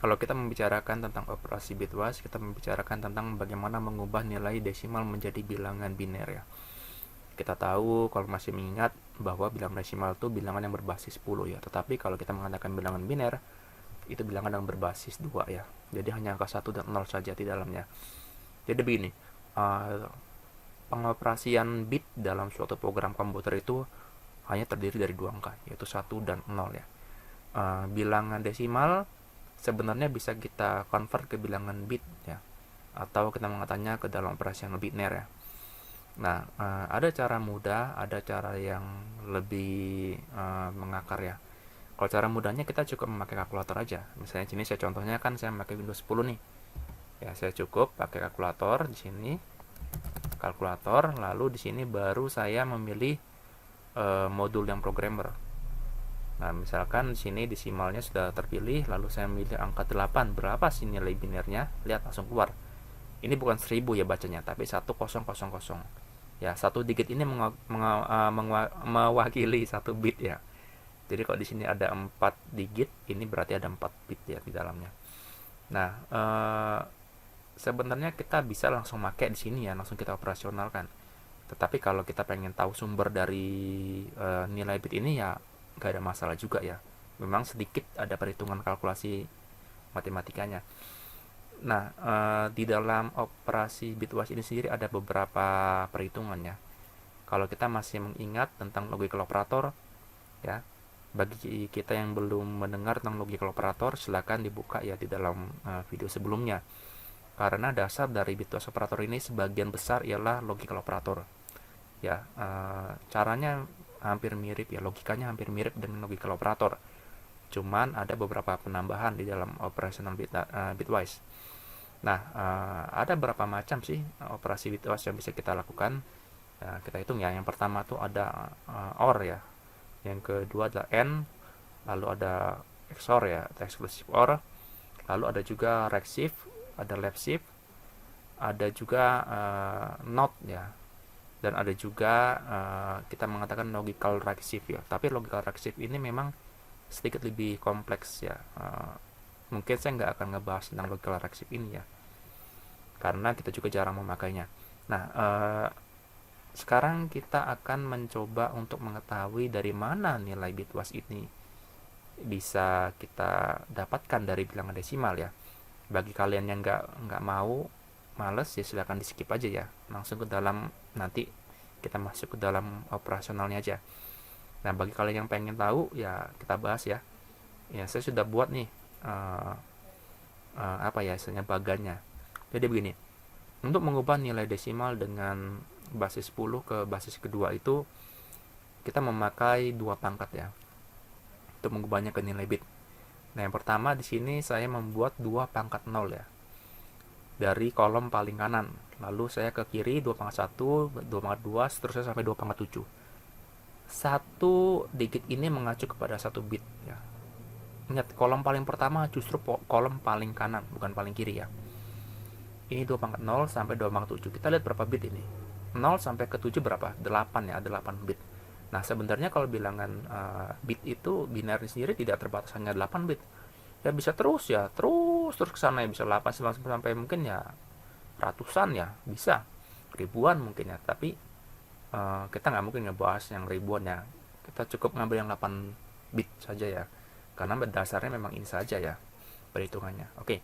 Kalau kita membicarakan tentang operasi bitwise, kita membicarakan tentang bagaimana mengubah nilai desimal menjadi bilangan biner ya. Kita tahu kalau masih mengingat bahwa bilangan desimal itu bilangan yang berbasis 10 ya. Tetapi kalau kita mengatakan bilangan biner, itu bilangan yang berbasis 2 ya. Jadi hanya angka 1 dan 0 saja di dalamnya. Jadi begini, uh, pengoperasian bit dalam suatu program komputer itu hanya terdiri dari dua angka, yaitu 1 dan 0 ya. Bilangan desimal sebenarnya bisa kita convert ke bilangan bit ya, atau kita mengatakannya ke dalam operasi yang biner ya. Nah, ada cara mudah, ada cara yang lebih mengakar ya. Kalau cara mudahnya kita cukup memakai kalkulator aja. Misalnya di sini saya contohnya kan saya memakai Windows 10 nih. Ya, saya cukup pakai kalkulator di sini, kalkulator, lalu di sini baru saya memilih modul yang programmer. Nah, misalkan di sini desimalnya sudah terpilih, lalu saya memilih angka 8. Berapa sih nilai binernya? Lihat langsung keluar. Ini bukan 1000 ya bacanya, tapi 1000. Ya, satu digit ini mewakili satu bit ya. Jadi kalau di sini ada 4 digit, ini berarti ada 4 bit ya di dalamnya. Nah, sebenarnya kita bisa langsung pakai di sini ya, langsung kita operasionalkan. Tetapi kalau kita pengen tahu sumber dari nilai bit ini ya gak ada masalah juga ya. Memang sedikit ada perhitungan kalkulasi matematikanya. Nah, di dalam operasi bitwise ini sendiri ada beberapa perhitungannya. Kalau kita masih mengingat tentang logical operator, ya, bagi kita yang belum mendengar tentang logical operator, silakan dibuka ya di dalam video sebelumnya. Karena dasar dari bitwise operator ini sebagian besar ialah logical operator. Ya, caranya hampir mirip ya, logikanya hampir mirip dengan logical operator. Cuman ada beberapa penambahan di dalam operational bitwise. Nah, ada berapa macam sih operasi bitwise yang bisa kita lakukan? Ya, kita hitung ya. Yang pertama tuh ada OR ya. Yang kedua ada AND, lalu ada XOR ya, exclusive OR. Lalu ada juga receive, ada left shift, ada juga NOT ya. Dan ada juga kita mengatakan logical receive ya. Tapi logical receive ini memang sedikit lebih kompleks ya. Mungkin saya nggak akan ngebahas tentang logical receive ini ya, karena kita juga jarang memakainya. Nah, sekarang kita akan mencoba untuk mengetahui dari mana nilai bitwise ini bisa kita dapatkan dari bilangan desimal ya. Bagi kalian yang nggak mau, males ya silakan di skip aja ya, langsung ke dalam, nanti kita masuk ke dalam operasionalnya aja. Nah, bagi kalian yang pengen tahu ya kita bahas ya. Ya, saya sudah buat nih apa ya istilahnya bagannya. Jadi begini, untuk mengubah nilai desimal dengan basis 10 ke basis kedua itu kita memakai dua pangkat ya untuk mengubahnya ke nilai bit. Nah, yang pertama di sini saya membuat 2 pangkat 0 ya, dari kolom paling kanan. Lalu saya ke kiri 2 pangkat 1, 2 pangkat 2, seterusnya sampai 2 pangkat 7. Satu digit ini mengacu kepada satu bit ya. Ingat, kolom paling pertama justru kolom paling kanan, bukan paling kiri ya. Ini 2 pangkat 0 sampai 2 pangkat 7. Kita lihat berapa bit ini. 0 sampai ke 7 berapa? 8 ya, ada 8 bit. Nah, sebenarnya kalau bilangan bit itu binary sendiri tidak terbatas hanya 8 bit. Ya bisa terus ya, terus ke sana ya, bisa 8 sampai mungkin ya ratusan ya, bisa ribuan mungkin ya. Tapi kita nggak mungkin ngebahas yang ribuan ya. Kita cukup ngambil yang 8 bit saja ya, karena dasarnya memang ini saja ya perhitungannya. Oke,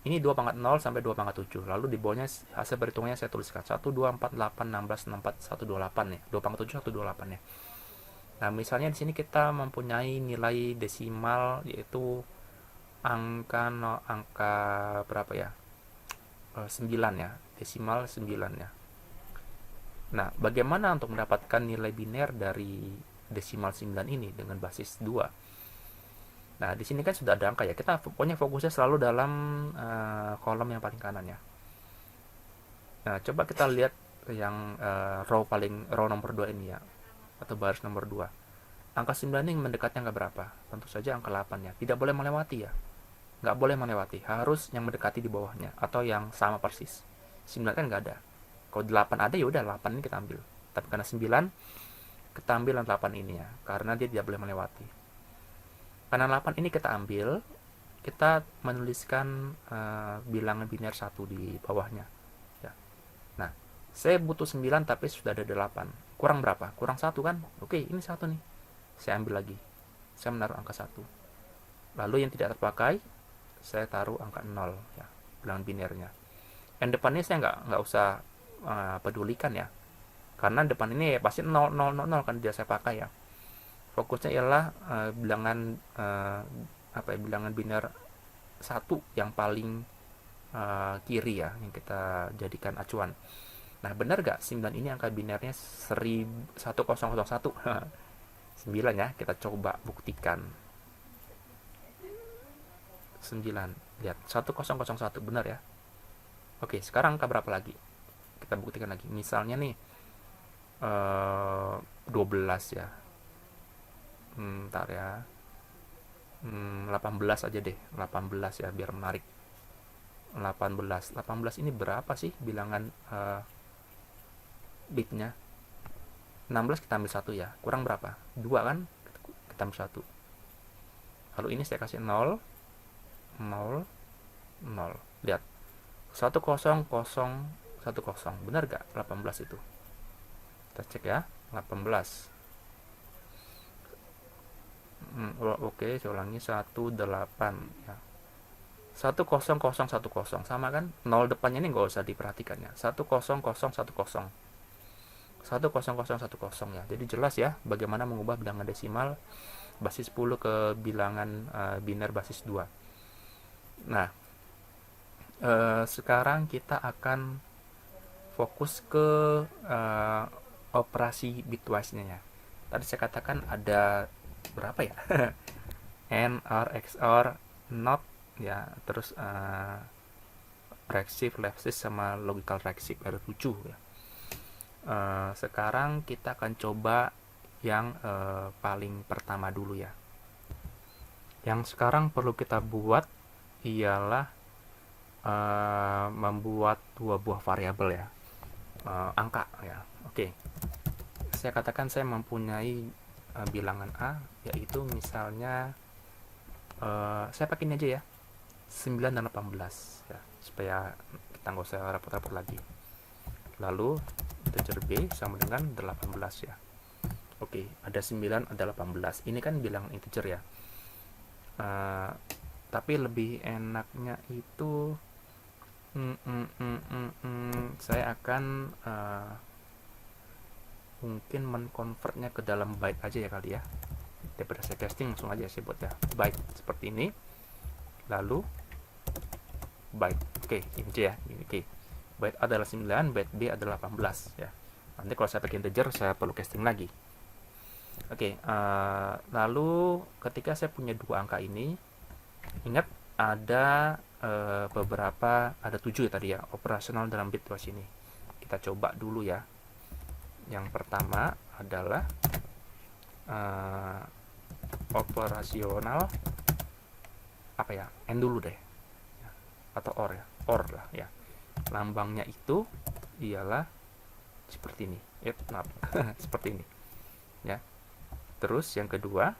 ini 2 pangkat 0 sampai 2 pangkat 7. Lalu di bawahnya hasil perhitungannya saya tuliskan 1, 2, 4, 8, 16, 64, 128 ya. 2 pangkat 7, 128 ya. Nah, misalnya di sini kita mempunyai nilai desimal yaitu angka berapa ya? 9 ya, desimal 9 ya. Nah, bagaimana untuk mendapatkan nilai biner dari desimal 9 ini dengan basis 2? Nah, di sini kan sudah ada angka ya. Kita pokoknya fokusnya selalu dalam kolom yang paling kanan ya. Nah, coba kita lihat yang row nomor 2 ini ya, atau baris nomor 2. Angka 9 ini mendekatnya angka berapa? Tentu saja angka 8 ya. Tidak boleh melewati ya. Nggak boleh melewati. Harus yang mendekati di bawahnya atau yang sama persis. 9 kan nggak ada. Kalau 8 ada ya udah 8 ini kita ambil. Tapi karena 9 kita ambil yang 8 ini ya, karena dia tidak boleh melewati. Karena 8 ini kita ambil, kita menuliskan bilangan biner 1 di bawahnya ya. Nah, saya butuh 9 tapi sudah ada 8. Kurang berapa? Kurang 1 kan? Oke, ini 1 nih. Saya ambil lagi. Saya menaruh angka 1. Lalu yang tidak terpakai, saya taruh angka 0 ya, bilangan binernya. Yang depannya saya nggak usah pedulikan ya. Karena depan ini ya pasti 0 0 0 0 kan tidak saya pakai ya. Fokusnya ialah bilangan bilangan biner 1 yang paling kiri ya, yang kita jadikan acuan. Nah, benar gak 9 ini angka binernya 1001? 9 ya, kita coba buktikan. 9, lihat 1001, benar ya. Oke, sekarang angka berapa lagi? Kita buktikan lagi. Misalnya nih 12 ya. Ntar ya. 18 aja deh. 18 ya, biar menarik. 18 ini berapa sih bilangan bitnya? 16 kita ambil 1 ya. Kurang berapa? 2 kan? Kita ambil 1. Lalu ini saya kasih 0 0 0. Lihat. 10 0 10. Benar gak 18 itu? Kita cek ya. 18. Oke, saya ulangi 18 ya. 10 0 1 0 sama kan? 0 depannya ini nggak usah diperhatikan ya. 10 0 1 0 ya. Jadi jelas ya bagaimana mengubah bilangan desimal basis 10 ke bilangan biner basis 2. Nah, sekarang kita akan fokus ke operasi bitwise-nya ya. Tadi saya katakan ada berapa ya? AND, OR, XOR, NOT ya, terus right shift, left shift, sama logical right shift, ada 7 ya. Sekarang kita akan coba yang paling pertama dulu ya. Yang sekarang perlu kita buat ialah membuat 2 buah variabel ya, angka ya. Oke, saya katakan saya mempunyai bilangan A, yaitu misalnya saya pakai ini aja ya, 9 dan 18 ya, supaya kita nggak usah repot-repot lagi. Lalu integer B sama dengan 18 ya. Oke, ada 9, ada 18. Ini kan bilangan integer ya. Tapi lebih enaknya itu saya akan mungkin menconvertnya ke dalam byte aja ya kali ya. Daripada saya casting, langsung aja saya buat ya byte seperti ini. Lalu byte. Oke, ini aja ya. Oke. Byte A adalah 9, byte B adalah 18 ya. Nanti kalau saya pakai integer saya perlu casting lagi. Oke, lalu ketika saya punya 2 angka ini, ingat ada beberapa, ada 7 ya tadi ya, operasional dalam bitwise ini. Kita coba dulu ya. Yang pertama adalah operasional apa ya, AND dulu deh, atau OR ya, OR lah ya. Lambangnya itu ialah seperti ini, seperti ini ya. Terus yang kedua,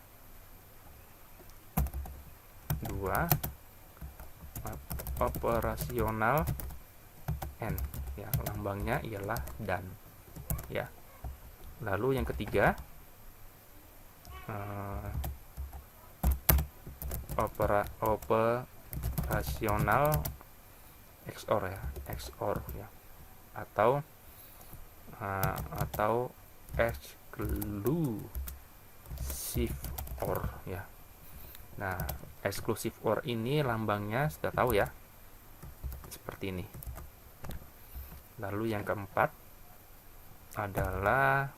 operasional AND ya, lambangnya ialah dan ya. Lalu yang ketiga, operasional XOR ya, XOR ya, atau exclusive OR ya. Nah, exclusive OR ini lambangnya sudah tahu ya, seperti ini. Lalu yang keempat adalah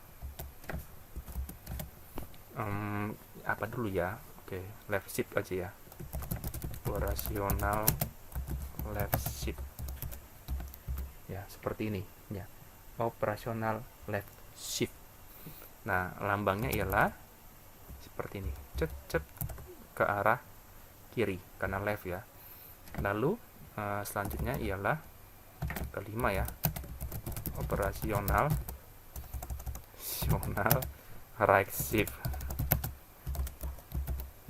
apa dulu ya? Oke, left shift aja ya. Operasional left shift ya, seperti ini ya, operasional left shift. Nah, lambangnya ialah seperti ini, cet ke arah kiri karena left ya. Lalu selanjutnya ialah kelima ya, operasional right shift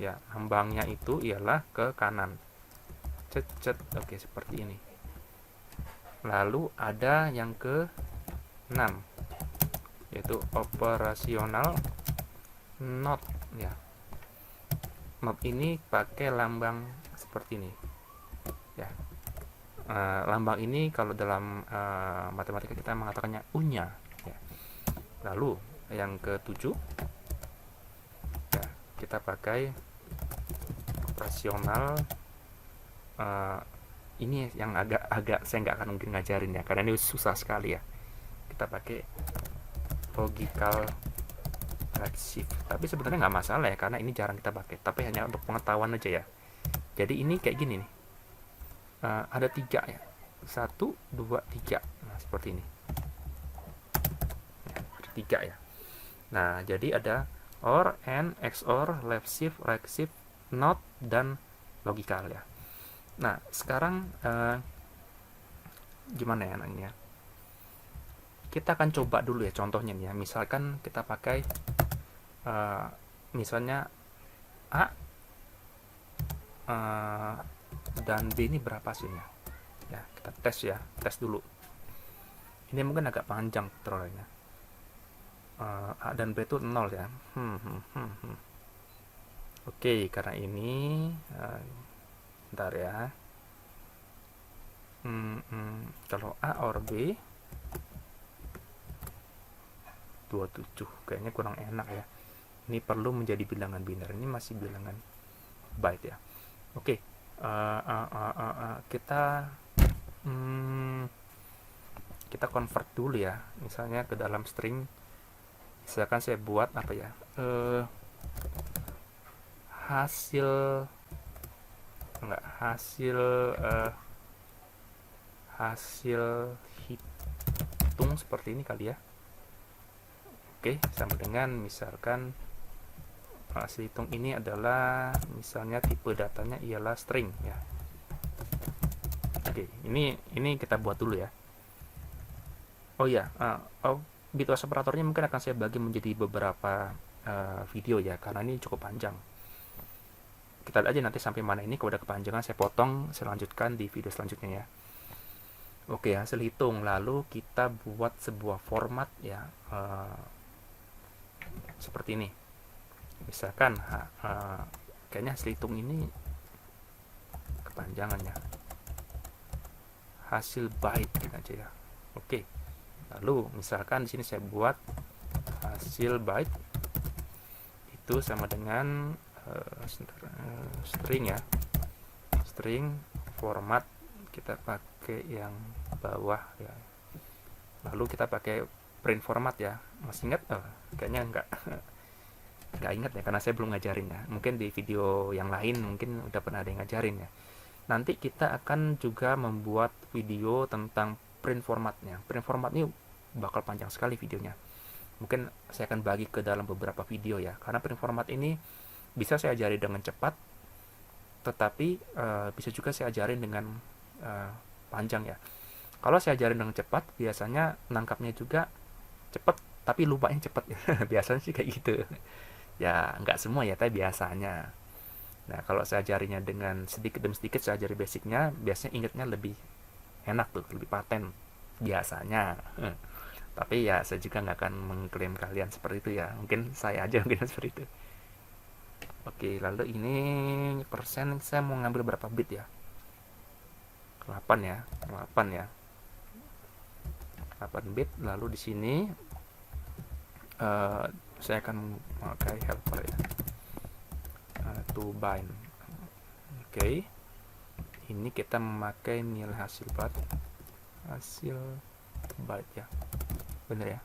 ya, lambangnya itu ialah ke kanan. Cet. Oke, seperti ini. Lalu ada yang ke 6, yaitu operasional not ya. Not ini pakai lambang seperti ini ya. Lambang ini kalau dalam matematika kita mengatakannya unya ya. Lalu yang ke-7 ya, kita pakai operasional. Ini yang agak saya nggak akan mungkin ngajarin ya, karena ini susah sekali ya. Kita pakai logical receive, tapi sebenarnya nggak masalah ya, karena ini jarang kita pakai, tapi hanya untuk pengetahuan aja ya. Jadi ini kayak gini nih, ada 3 ya, 1, 2, 3. Nah, seperti ini ya, ada 3 ya. Nah, jadi ada OR, AND, XOR, left shift, right shift, not, dan logical ya. Nah, sekarang gimana ya nanya? Kita akan coba dulu ya contohnya nih ya. Misalkan kita pakai misalnya A dan B ini berapa hasilnya? Ya, kita tes ya, tes dulu. Ini mungkin agak panjang tutorialnya. A dan B itu 0 ya. Oke, karena ini bentar ya. Kalau A or B 27 kayaknya kurang enak ya. Ini perlu menjadi bilangan biner. Ini masih bilangan byte ya. Oke, kita convert dulu ya. Misalnya ke dalam string. Misalkan saya buat apa ya? Hasil hitung seperti ini kali ya. Oke, sama dengan misalkan hasil hitung ini adalah misalnya tipe datanya ialah string ya. Oke, ini kita buat dulu ya. Oh ya, bitwise operatornya mungkin akan saya bagi menjadi beberapa video ya, karena ini cukup panjang. Kita lihat aja nanti sampai mana ini. Kalau udah kepanjangan saya potong, saya lanjutkan di video selanjutnya ya. Oke, hasil hitung. Lalu kita buat sebuah format ya, seperti ini. Misalkan kayaknya hasil hitung ini kepanjangannya hasil byte aja ya. Oke. Lalu misalkan di sini saya buat hasil byte itu sama dengan string ya. String format kita pakai yang bawah ya. Lalu kita pakai print format ya. Masih ingat? Kayaknya nggak ingat ya, karena saya belum ngajarin ya. Mungkin di video yang lain mungkin udah pernah ada yang ngajarin ya. Nanti kita akan juga membuat video tentang print formatnya. Print format ini bakal panjang sekali videonya. Mungkin saya akan bagi ke dalam beberapa video ya, karena print format ini bisa saya ajari dengan cepat, tetapi bisa juga saya ajarin dengan panjang ya. Kalau saya ajarin dengan cepat, biasanya nangkapnya juga cepat, tapi lupanya cepat ya. Biasanya sih kayak gitu ya, nggak semua ya, tapi biasanya. Nah, kalau saya ajarinya dengan sedikit demi sedikit, saya ajari basicnya, biasanya ingatnya lebih enak tuh, lebih paten biasanya. Tapi ya saya juga nggak akan mengklaim kalian seperti itu ya, mungkin saya aja mungkin seperti itu. Oke, lalu ini persen saya mau ngambil berapa bit ya? 8 ya, 8 ya. 8 bit. Lalu di sini saya akan memakai helper ya, to bind. Oke. Ini kita memakai nilai hasil byte ya. Bener ya?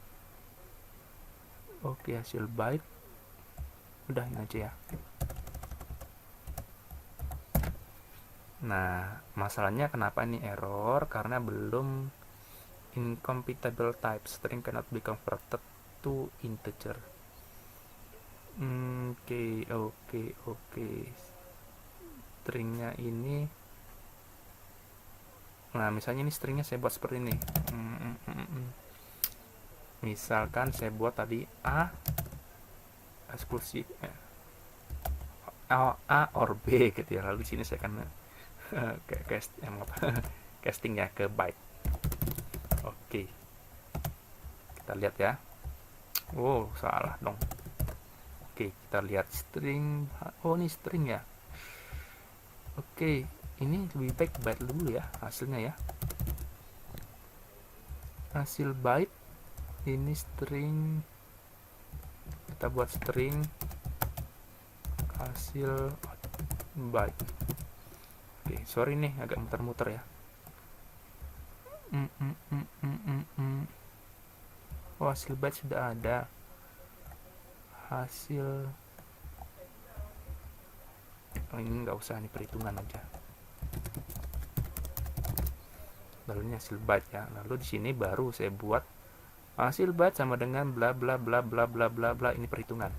Oke, hasil byte. Udah ini aja ya. Nah, masalahnya kenapa ini error? Karena belum incompatible type. String cannot be converted to integer. Oke. Stringnya ini, nah misalnya ini stringnya saya buat seperti ini. Misalkan saya buat tadi A eksklusif A or B gitu ya. Lalu di sini saya akan casting ya ke byte. Oke, kita lihat ya. Oh, salah dong. Oke, kita lihat string. Oh, ini string ya. Oke, ini lebih baik byte dulu ya hasilnya ya. Hasil byte ini string, kita buat string hasil byte. Oke, sorry nih agak muter-muter ya. Oh, hasil byte sudah ada. Hasil ini nggak usah, nih perhitungan aja. Lalu ini hasil byte ya. Lalu di sini baru saya buat hasil byte sama dengan bla bla bla bla bla bla bla, ini perhitungan.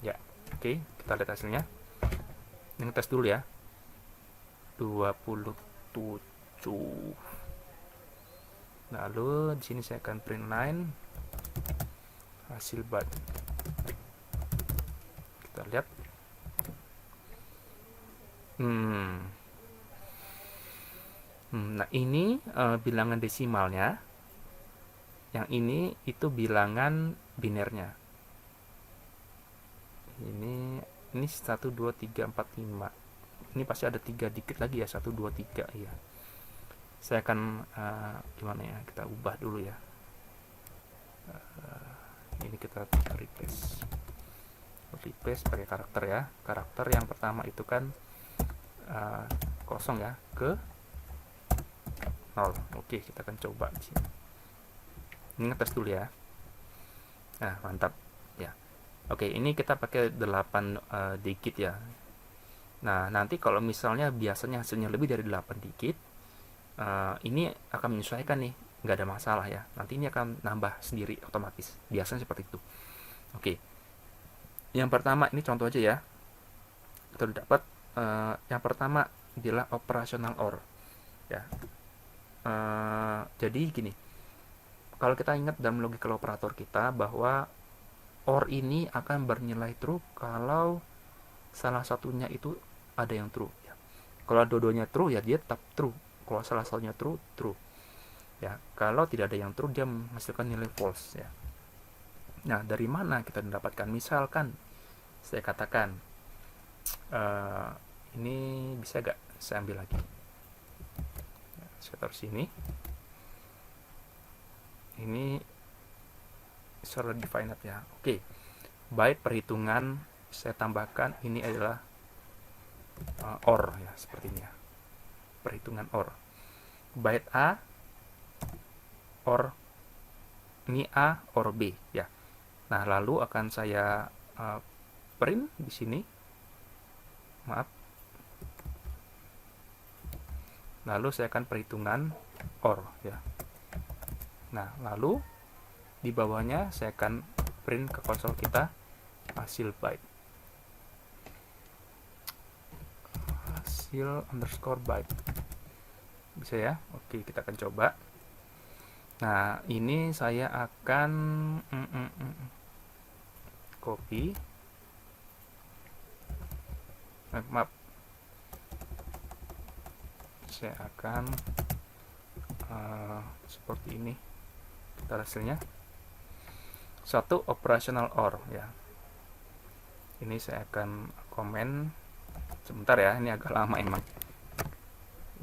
Ya, oke, kita lihat hasilnya. Ini tes dulu ya. 27. Lalu di sini saya akan print line hasil byte. Kita lihat. Nah, ini bilangan desimalnya. Yang ini itu bilangan binernya. Ini 1 2 3 4 5. Ini pasti ada 3 dikit lagi ya, 1 2 3 ya. Saya akan gimana ya? Kita ubah dulu ya. Ini kita replace pakai karakter ya. Karakter yang pertama itu kan kosong ya, ke 0. Oke, kita akan coba di sini. Ini ngetes dulu ya. Nah, mantap ya. Oke, ini kita pakai 8 digit ya. Nah, nanti kalau misalnya biasanya hasilnya lebih dari 8 digit, ini akan menyesuaikan nih, nggak ada masalah ya. Nanti ini akan nambah sendiri otomatis. Biasanya seperti itu. Oke. Yang pertama ini contoh aja ya. Kita udah dapat. Yang pertama adalah operational OR ya. Jadi gini, kalau kita ingat dalam logika operator kita bahwa OR ini akan bernilai true kalau salah satunya itu ada yang true ya. Kalau dua-duanya true ya dia tetap true. Kalau salah satunya true ya. Kalau tidak ada yang true dia menghasilkan nilai false ya. Nah, dari mana kita mendapatkan? Misalkan saya katakan ini bisa gak saya ambil lagi ya, saya taruh sini. Ini sudah defined ya. Oke, byte perhitungan saya tambahkan ini adalah OR ya, seperti ini ya, perhitungan OR. Byte A OR ini A OR B ya. Nah, lalu akan saya print di sini. Maaf. Lalu saya akan perhitungan OR ya. Nah, lalu di bawahnya saya akan print ke konsol kita hasil byte. Hasil underscore byte. Bisa ya? Oke, kita akan coba. Nah, ini saya akan copy. Maaf. Saya akan seperti ini. Kita hasilnya 1 operational OR ya. Ini saya akan komen sebentar ya, ini agak lama emang.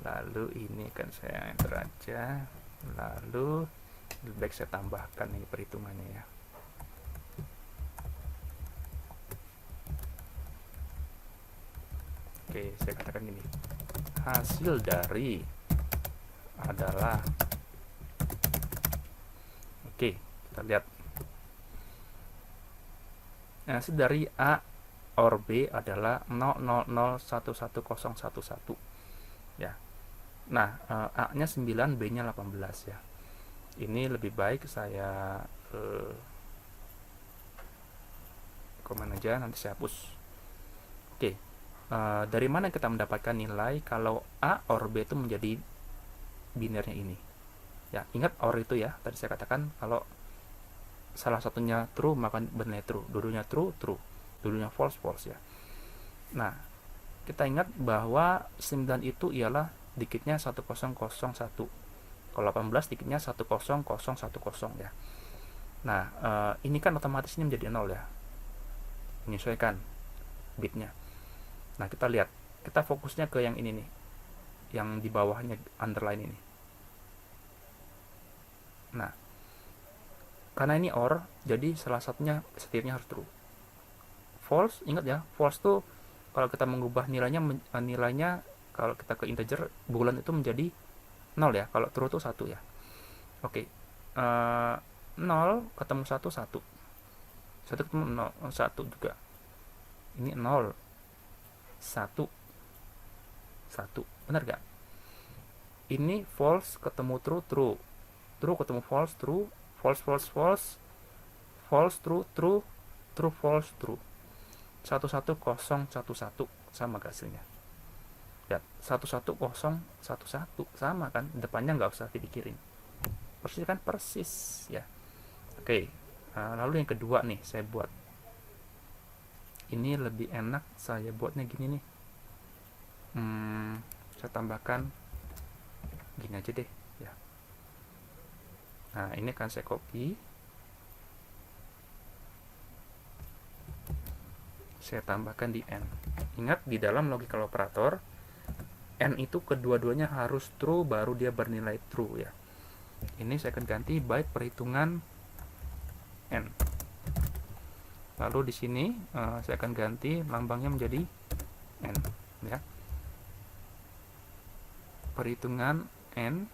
Lalu ini kan saya enter aja. Lalu lebih baik saya tambahkan ini perhitungannya ya. Oke, saya katakan ini hasil dari adalah, oke, kita lihat hasil dari A or B adalah 000110011 ya. Nah, A nya 9, B nya 18 ya. Ini lebih baik saya komen aja, nanti saya hapus. Oke, dari mana kita mendapatkan nilai kalau A or B itu menjadi binernya ini ya. Ingat OR itu ya, tadi saya katakan kalau salah satunya true maka bernilai true, dua-duanya true true, dua-duanya false false ya. Nah, kita ingat bahwa 9 itu ialah dikitnya 1001, kalau 18 dikitnya 10010 ya. Nah, ini kan otomatis ini menjadi 0 ya, menyesuaikan bitnya. Nah, kita lihat, kita fokusnya ke yang ini nih, yang di bawahnya underline ini. Nah, karena ini OR, jadi salah satunya setirnya harus true. False, ingat ya, false tuh kalau kita mengubah nilainya kalau kita ke integer bulan itu menjadi 0 ya. Kalau true tuh 1 ya. Oke. 0 ketemu 1 1. 1 ketemu 0 1 juga. Ini 0 1 1. Benar gak? Ini false ketemu true true. True ketemu false true. False false false. False true true. True false true. 11011 sama hasilnya. Ya, 11011 sama kan, depannya nggak usah dipikirin, persis kan, persis ya. Oke, lalu yang kedua nih saya buat ini lebih enak, saya buatnya gini nih. Saya tambahkan gini aja deh ya. Nah, ini kan saya copy, saya tambahkan di n. Ingat, di dalam logical operator n itu kedua-duanya harus true baru dia bernilai true ya. Ini saya akan ganti byte perhitungan n. Lalu di sini saya akan ganti lambangnya menjadi n ya. Perhitungan n.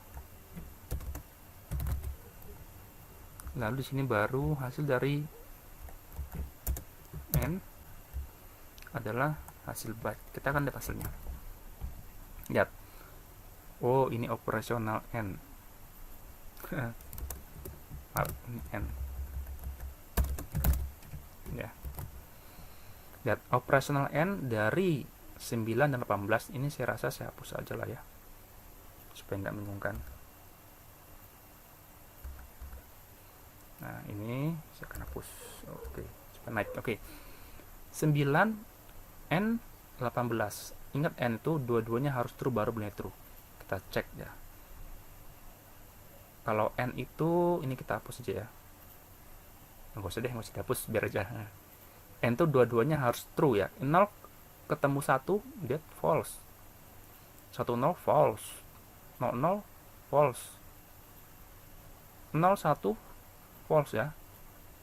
Lalu di sini baru hasil dari n adalah hasil byte. Kita akan lihat hasilnya. Lihat. Oh, ini operasional n. Ini n. Ya. Lihat, operasional n dari 9 dan 18 ini saya rasa saya hapus aja lah ya, supaya nggak membingungkan. Nah, ini saya akan hapus. Oke, supaya naik. Oke. 9 n 18. Ingat, n itu dua-duanya harus true baru boleh true. Kita cek ya. Kalau n itu, ini kita hapus aja ya. Nggak usah deh, nggak usah dihapus, biar aja. N itu dua-duanya harus true ya. 0 ketemu 1, dia false. 1 0 false. 0 0 false. 0 1 false ya.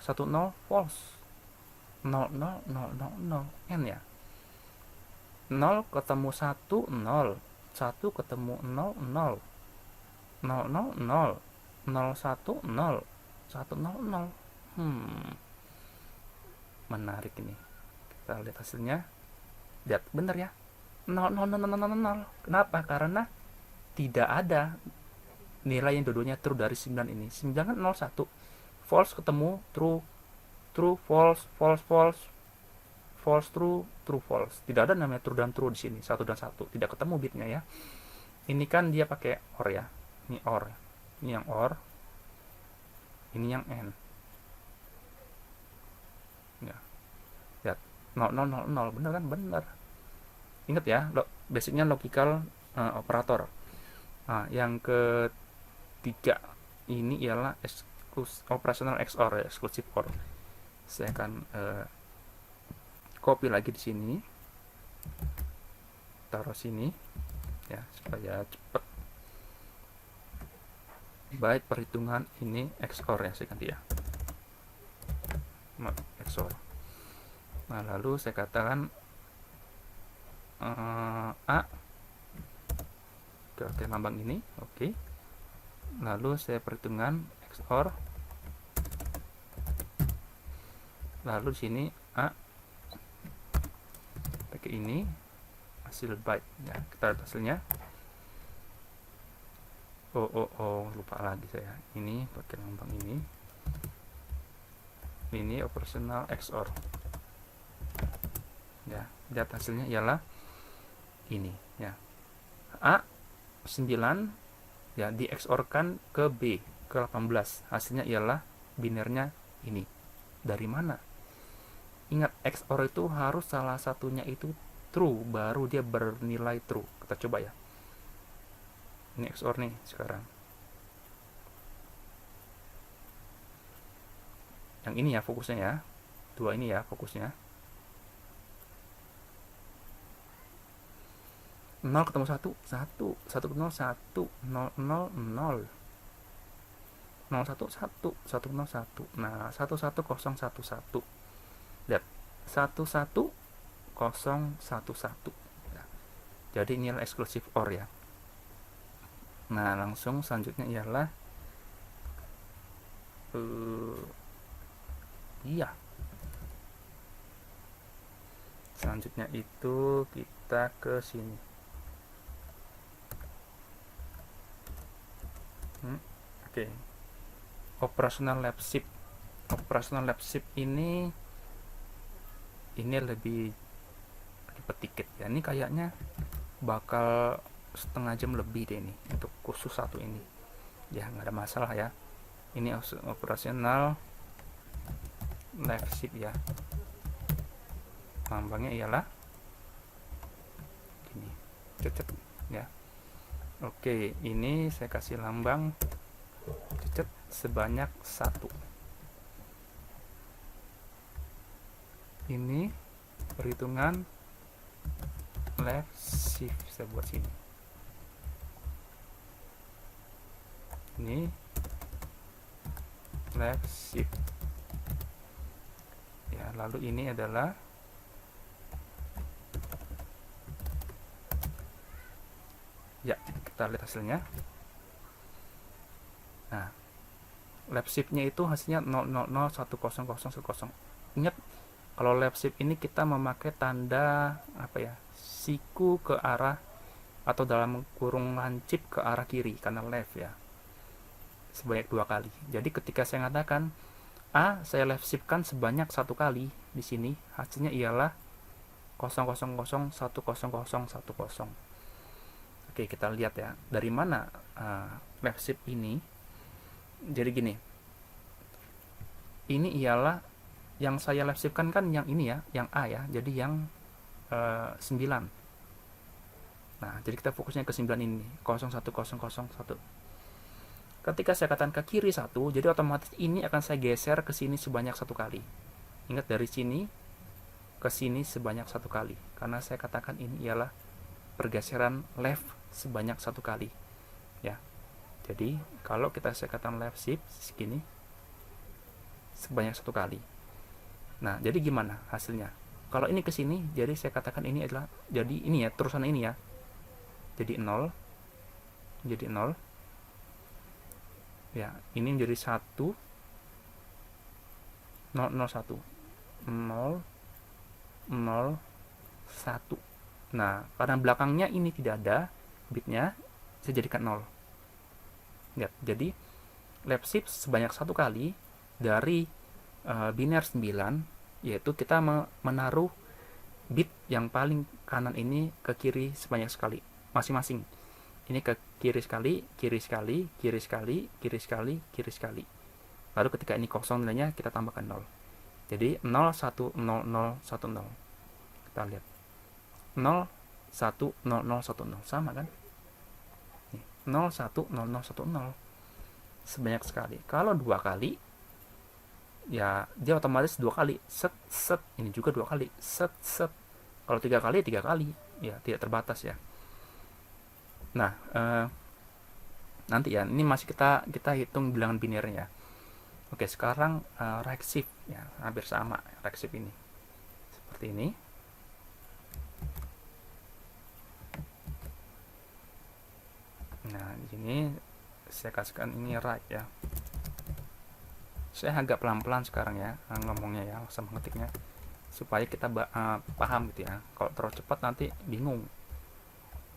1 0 false. 0 0 0 0 0 n ya. 0 ketemu 1 0. 1 ketemu 0 0. 0 0 0. 0 1 0. 1 0 0. Menarik ini. Kita lihat hasilnya. Lihat, benar ya. 0 0 0 0 0 0. Kenapa? Karena tidak ada nilai yang dua-duanya true dari 9 ini. 9 kan 0 1. False ketemu true. True false, false false. False true, true false. Tidak ada namanya true dan true di sini, 1 dan 1. Tidak ketemu bitnya ya. Ini kan dia pakai OR ya. Ini OR. Ini yang OR. Ini yang N. Ya. Lihat. 0 0 0 0. Benar kan? Benar. Ingat ya, basicnya logical operator. Nah, yang ketiga ini ialah operational XOR, exclusive OR. Saya akan copy lagi di sini, taruh sini ya supaya cepat. Baik, perhitungan ini XOR ya, saya ganti ya, XOR. Nah, lalu saya katakan A, oke, lambang ini, oke. Lalu saya perhitungan XOR, lalu di sini A pakai ini hasil byte ya. Kita lihat hasilnya. Oh, lupa lagi saya. Ini pakai lambang ini. Ini operational XOR. Ya, lihat hasilnya ialah ini ya. A 9 ya di XOR kan ke B ke 18. Hasilnya ialah binernya ini Dari mana? Ingat, XOR itu harus salah satunya itu true, baru dia bernilai true. Kita coba ya. Ini XOR nih sekarang. Yang ini ya fokusnya ya. Dua ini ya fokusnya. 0 ketemu 1, 1, 1 ketemu 1, 0, 0, 0. 0, 1, 1, 1 ketemu 1. Nah, 1, 1, 0, 1, 1. Lihat, 1, 1, 0, 1, 1. Nah, jadi nilai eksklusif OR ya. Nah, langsung selanjutnya ialah iya. Selanjutnya itu kita ke sini. Oke. Operational lab shift. Operational lab shift ini lebih dikit ya. Ini kayaknya bakal setengah jam lebih deh ini untuk khusus satu ini. Ya, nggak ada masalah ya. Ini operasional lab shift ya. Lambangnya ialah gini. Cecet ya. Oke, ini saya kasih lambang cecet sebanyak 1. Ini perhitungan left shift, saya buat sini. Ini left shift ya. Lalu ini adalah ya, kita lihat hasilnya. Nah, lab shift-nya itu hasilnya 000100010. Ingat, kalau lab shift ini kita memakai tanda apa ya? Siku ke arah atau dalam kurung lancip ke arah kiri karena left ya. Sebanyak 2 kali. Jadi ketika saya mengatakan A, saya left shift-kan sebanyak 1 kali di sini, hasilnya ialah 000101010. Oke, kita lihat ya, dari mana left shift ini. Jadi gini, ini ialah yang saya left shift kan yang ini ya, yang A ya, jadi yang 9. Nah, jadi kita fokusnya ke 9 ini, 01001. Ketika saya katakan ke kiri 1, jadi otomatis ini akan saya geser ke sini sebanyak 1 kali. Ingat, dari sini ke sini sebanyak 1 kali, karena saya katakan ini ialah pergeseran left sebanyak 1 kali ya. Jadi kalau kita saya katakan left shift segini sebanyak 1 kali. Nah, jadi gimana hasilnya? Kalau ini ke sini, jadi saya katakan ini adalah, jadi ini ya, terusan ini ya. Jadi 0. Jadi 0. Ya, ini menjadi 1 0 0 1 0 0 1. Nah, karena belakangnya ini tidak ada bitnya, saya jadikan 0. Lihat, jadi left shift sebanyak 1 kali dari biner 9, yaitu kita menaruh bit yang paling kanan ini ke kiri sebanyak sekali masing-masing. Ini ke kiri sekali, kiri sekali, kiri sekali, kiri sekali, kiri sekali. Lalu ketika ini kosong nilainya, kita tambahkan 0. Jadi 0 1 0 0 1 0. Kita lihat 0 1 0 0 1 0, sama kan? 0 1 0 0 1 0 sebanyak sekali. Kalau 2 kali ya dia otomatis 2 kali set set. Ini juga 2 kali set set. Kalau 3 kali 3 kali ya, tidak terbatas ya. Nah, nanti ya, ini masih kita hitung bilangan binernya. Oke, sekarang right shift ya, hampir sama right shift ini. Seperti ini. Nah, di sini saya kasihkan ini right ya. Saya agak pelan-pelan sekarang ya ngomongnya ya, sama ngetiknya, supaya kita paham gitu ya. Kalau terlalu cepat nanti bingung.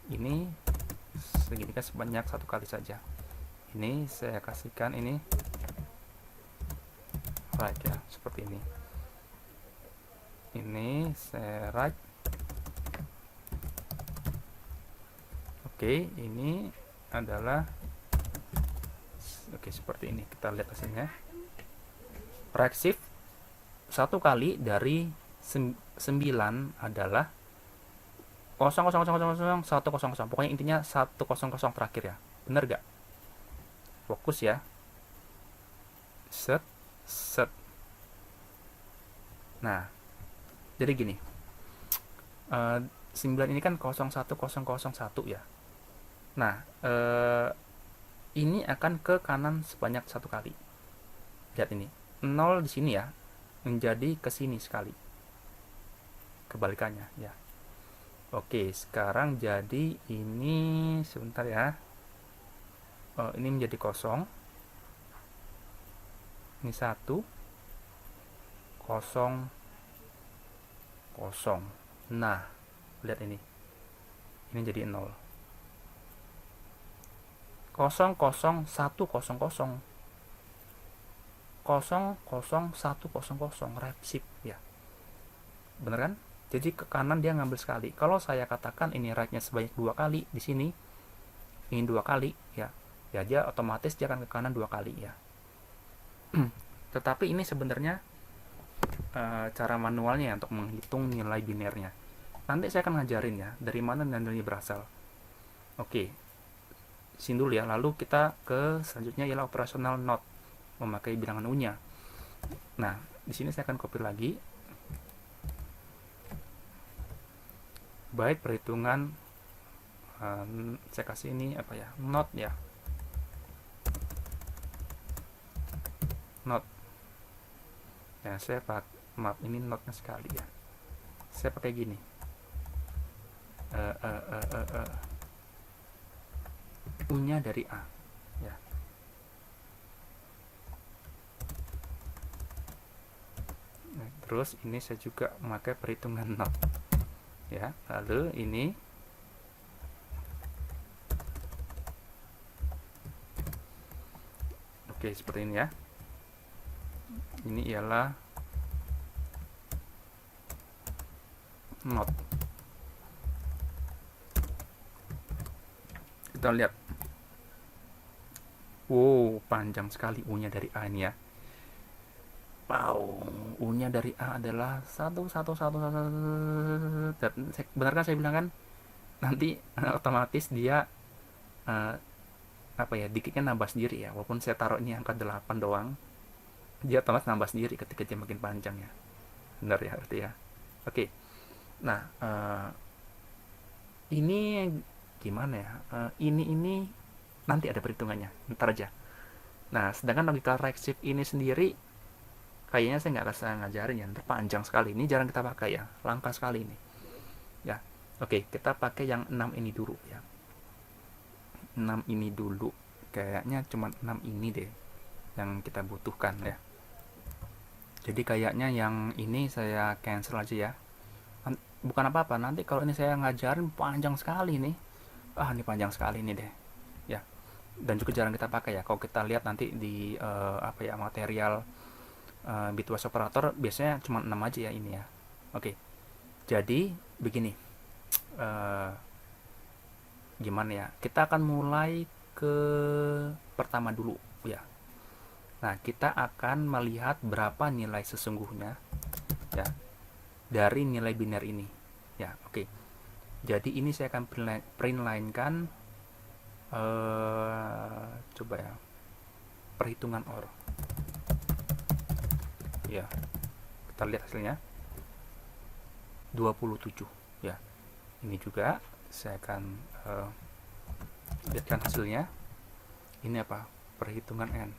Ini segini kan sebanyak 1 kali saja. Ini saya kasihkan ini right ya, seperti ini. Ini saya right. Oke, ini adalah oke, seperti ini. Kita lihat hasilnya. Right shift 1 kali dari 9 adalah 0,000,100. Pokoknya intinya 100 terakhir ya. Bener gak? Fokus ya. Set, set. Nah, jadi gini. 9 ini kan 01001 ya. Nah, ini akan ke kanan sebanyak 1 kali. Lihat ini. 0 di sini ya, menjadi ke sini sekali. Kebalikannya ya. Oke, sekarang jadi ini sebentar ya. Ini menjadi 0. Ini 1 0 0. Nah, lihat ini. Ini jadi 0. 00100 00100 rep ya. Bener kan? Jadi ke kanan dia ngambil sekali. Kalau saya katakan ini right-nya sebanyak 2 kali di sini, ingin 2 kali ya. Ya dia otomatis dia akan ke kanan 2 kali ya. Tetapi ini sebenarnya cara manualnya untuk menghitung nilai binernya. Nanti saya akan ngajarin ya dari mana nilainya berasal. Oke. Sini dulu ya. Lalu kita ke selanjutnya ialah operasional not memakai bilangan U-nya. Nah, di sini saya akan copy lagi. Baik perhitungan saya kasih ini apa ya? Not ya. Not. Ya, saya pakai maaf ini notnya sekali ya. Saya pakai gini. U-nya dari A ya. Nah, terus ini saya juga memakai perhitungan not ya. Lalu ini oke seperti ini ya. Ini ialah not. Kita lihat. Wow, panjang sekali U-nya dari A ini ya. Wow, U-nya dari A adalah 1 1 1 1. Benar kan saya bilang kan? Nanti otomatis dia apa ya, dikitnya nambah sendiri ya. Walaupun saya taruh ini angka 8 doang, dia otomatis nambah sendiri ketika dia makin panjang ya. Benar ya berarti ya. Oke. Nah, ini gimana ya? Ini nanti ada perhitungannya, ntar aja. Nah, sedangkan logical right shift ini sendiri kayaknya saya nggak bisa ngajarin ya, panjang sekali. Ini jarang kita pakai ya, langka sekali ini. Ya, oke, kita pakai yang 6 ini dulu ya. 6 ini dulu, kayaknya cuma 6 ini deh yang kita butuhkan ya. Jadi kayaknya yang ini saya cancel aja ya. Bukan apa-apa, nanti kalau ini saya ngajarin panjang sekali nih. Ini panjang sekali nih deh. Ya. Dan juga jarang kita pakai ya. Kalau kita lihat nanti di apa ya, material bitwise operator biasanya cuma 6 aja ya ini ya. Oke. Jadi begini. Gimana ya? Kita akan mulai ke pertama dulu ya. Nah, kita akan melihat berapa nilai sesungguhnya ya dari nilai biner ini. Ya, oke. Jadi ini saya akan print line-kan coba ya. Perhitungan OR. Ya. Kita lihat hasilnya. 27 ya. Ini juga saya akan lihatkan hasilnya. Ini apa? Perhitungan N.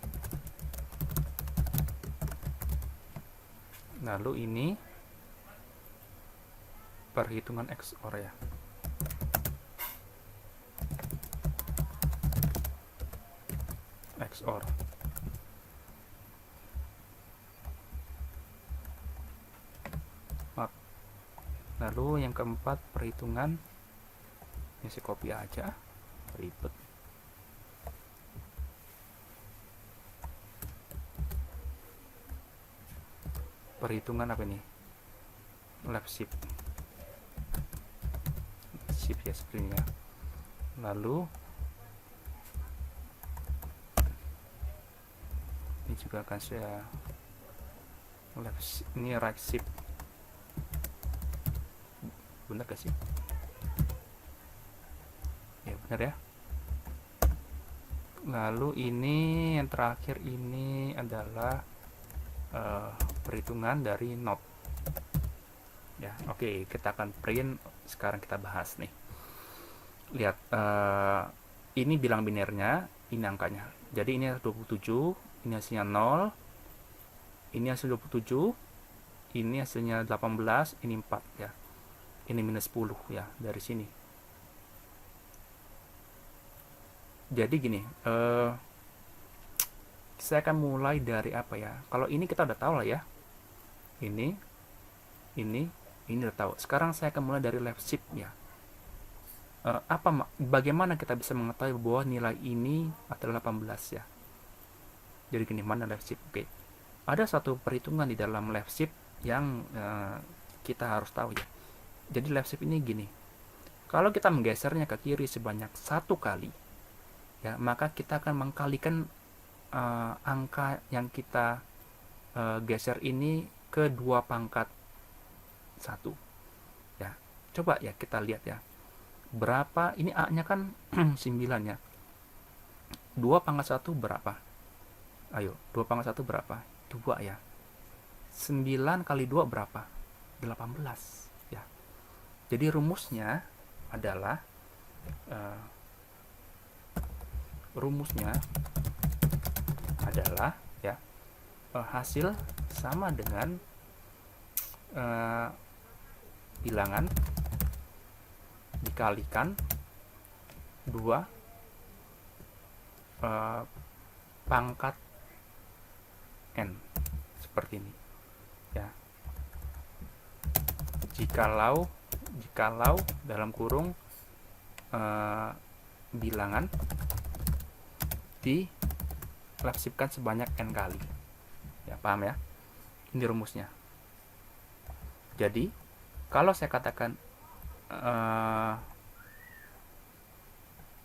Lalu ini perhitungan XOR ya. XOR. Maaf. Lalu yang keempat perhitungan, ini saya copy aja, ribet. Perhitungan apa ini? Left shift. Shift ya seperti ya. Lalu ini juga akan saya ini right shift, bener gak sih? Ya bener ya. Lalu ini yang terakhir ini adalah perhitungan dari not ya. Oke, kita akan print. Sekarang kita bahas nih. Lihat, ini bilang binernya, ini angkanya. Jadi ini 27, ini hasilnya 0, ini hasil 27, ini hasilnya 18, ini 4 ya. Ini minus 10 ya dari sini. Jadi gini, saya akan mulai dari apa ya? Kalau ini kita udah tahu lah ya. Ini udah tahu. Sekarang saya akan mulai dari left shift ya. Bagaimana kita bisa mengetahui bahwa nilai ini adalah 18 ya? Jadi gini, mana left shift? Oke. Ada satu perhitungan di dalam left shift yang kita harus tahu ya. Jadi left shift ini gini. Kalau kita menggesernya ke kiri sebanyak 1 kali, ya, maka kita akan mengkalikan angka yang kita geser ini ke 2 pangkat 1 ya. Coba ya kita lihat ya, berapa ini A nya kan 9 ya. 2 pangkat 1 berapa? Ayo, 2 pangkat 1 berapa? 2 ya. 9 kali 2 berapa? 18 ya. Jadi rumusnya adalah ya, hasil sama dengan bilangan dikalikan 2 pangkat n, seperti ini ya. Jikalau dalam kurung bilangan dilapsifkan sebanyak n kali ya, paham ya? Ini rumusnya. Jadi kalau saya katakan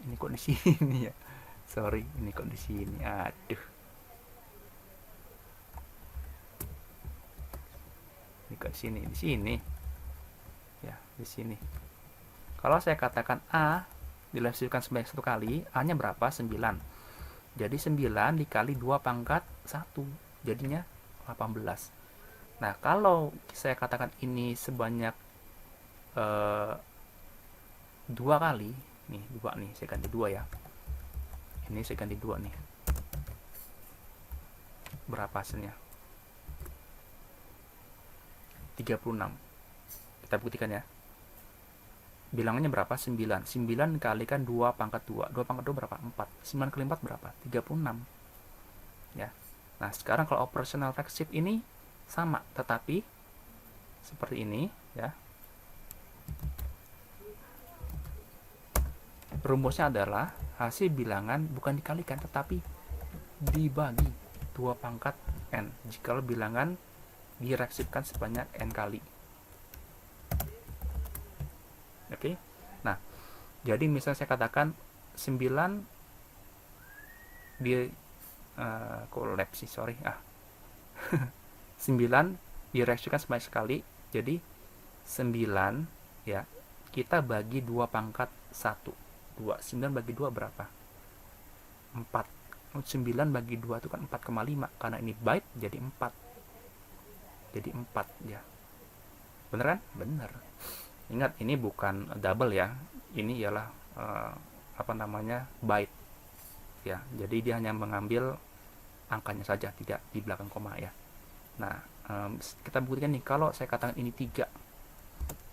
ini kok di sini ya, sorry, ini kok di sini, aduh, ini kok di sini ya, di sini. Kalau saya katakan A dilapsifkan sebanyak 1 kali, A nya berapa? 9. Jadi 9 dikali 2 pangkat 1, jadinya 18. Nah, kalau saya katakan ini sebanyak 2 kali, nih 2 nih, saya ganti 2 ya. Ini saya ganti 2 nih. Berapa hasilnya? 36. Kita buktikan ya. Bilangannya berapa? 9. 9 kalikan 2 pangkat 2. 2 pangkat 2 berapa? 4. 9 kali 4 berapa? 36. Ya. Nah, sekarang kalau operational right shift ini sama, tetapi seperti ini ya. Rumusnya adalah hasil bilangan bukan dikalikan tetapi dibagi 2 pangkat n jika bilangan direaksifkan sebanyak n kali. Oke. Nah, jadi misalnya saya katakan 9 di kolapsi, sorry 9 direaksikan sebanyak sekali, jadi 9 ya, kita bagi 2 pangkat 1. 9 bagi 2 berapa? 4. 9 bagi 2 itu kan 4,5, karena ini byte jadi 4. Jadi 4 ya. Bener kan? Bener. Ingat, ini bukan double ya. Ini ialah byte ya. Jadi dia hanya mengambil angkanya saja, tidak di belakang koma ya. Nah, kita buktikan nih, kalau saya katakan ini 3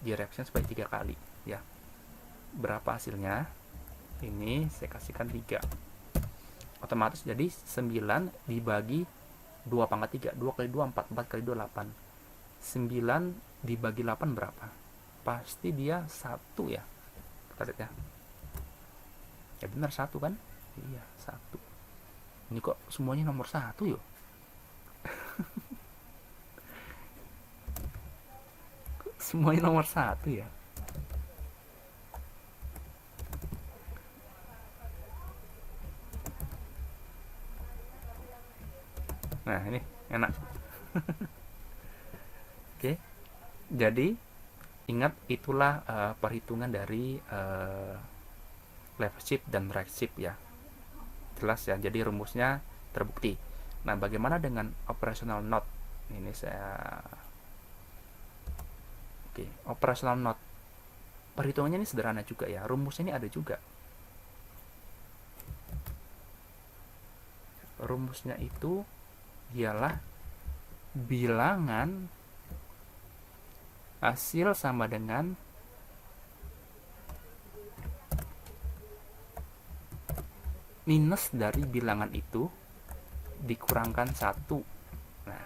direaksikan sebanyak 3 kali ya. Berapa hasilnya? Ini saya kasihkan 3. Otomatis jadi 9 dibagi 2 pangkat 3. 2 kali 2 4, 4 kali 2 8. 9 dibagi 8 berapa? Pasti dia 1 ya. Kita lihat ya. Ya benar 1 kan? Iya, 1. Ini kok semuanya nomor 1 yuk. Semuanya nomor 1 ya. Nah, ini enak. Oke, jadi ingat itulah perhitungan dari left shift dan right shift ya. Jelas ya, jadi rumusnya terbukti. Nah, bagaimana dengan operational not? Ini saya Oke, operational not. Perhitungannya ini sederhana juga ya. Rumusnya ini ada juga. Rumusnya itu ialah bilangan hasil sama dengan minus dari bilangan itu dikurangkan 1. Nah,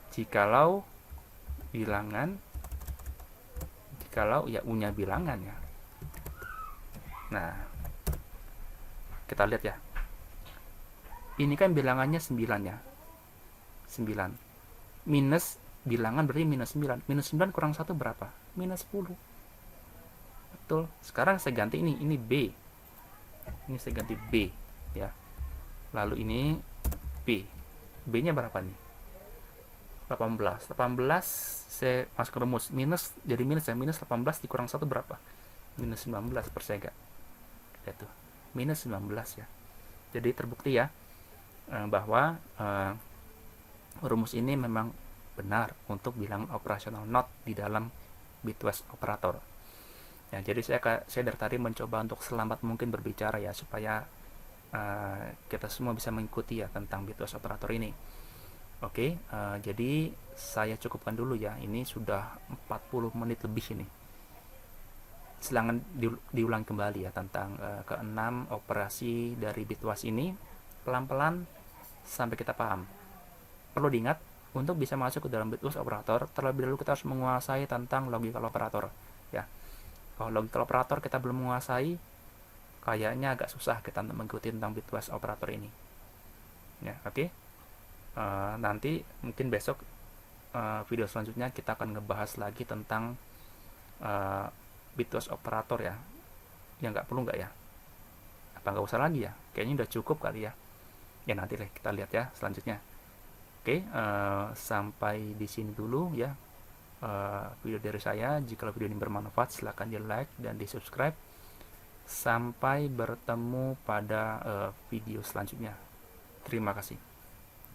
jikalau ya U-nya bilangan ya. Nah, kita lihat ya. Ini kan bilangannya 9 ya. 9. Minus bilangan berarti minus 9. Minus 9 kurang 1 berapa? Minus 10. Betul. Sekarang saya ganti ini B. Ini saya ganti B ya. Lalu ini B. B-nya berapa nih? 18. 18 saya masuk ke rumus. Minus jadi minus ya. Minus 18 dikurang 1 berapa? Minus 19 persega. Lihat tuh. Minus 19 ya. Jadi terbukti ya bahwa rumus ini memang benar untuk bilangan operasional not di dalam bitwise operator. Ya, jadi saya dari tadi mencoba untuk selambat mungkin berbicara ya supaya kita semua bisa mengikuti ya tentang bitwise operator ini. Oke, jadi saya cukupkan dulu ya. Ini sudah 40 menit lebih ini. Silakan diulang kembali ya tentang ke-6 operasi dari bitwise ini pelan-pelan sampai kita paham. Perlu diingat, untuk bisa masuk ke dalam bitwise operator, terlebih dahulu kita harus menguasai tentang logical operator ya. Kalau logical operator kita belum menguasai, kayaknya agak susah kita untuk mengikuti tentang bitwise operator ini ya. Oke. Nanti mungkin besok video selanjutnya kita akan ngebahas lagi tentang bitwise operator ya. Yang nggak perlu nggak ya? Apa nggak usah lagi ya? Kayaknya udah cukup kali ya. Ya nanti deh kita lihat ya selanjutnya. Oke, sampai di sini dulu ya video dari saya. Jika video ini bermanfaat silahkan di like dan di subscribe. Sampai bertemu pada video selanjutnya. Terima kasih.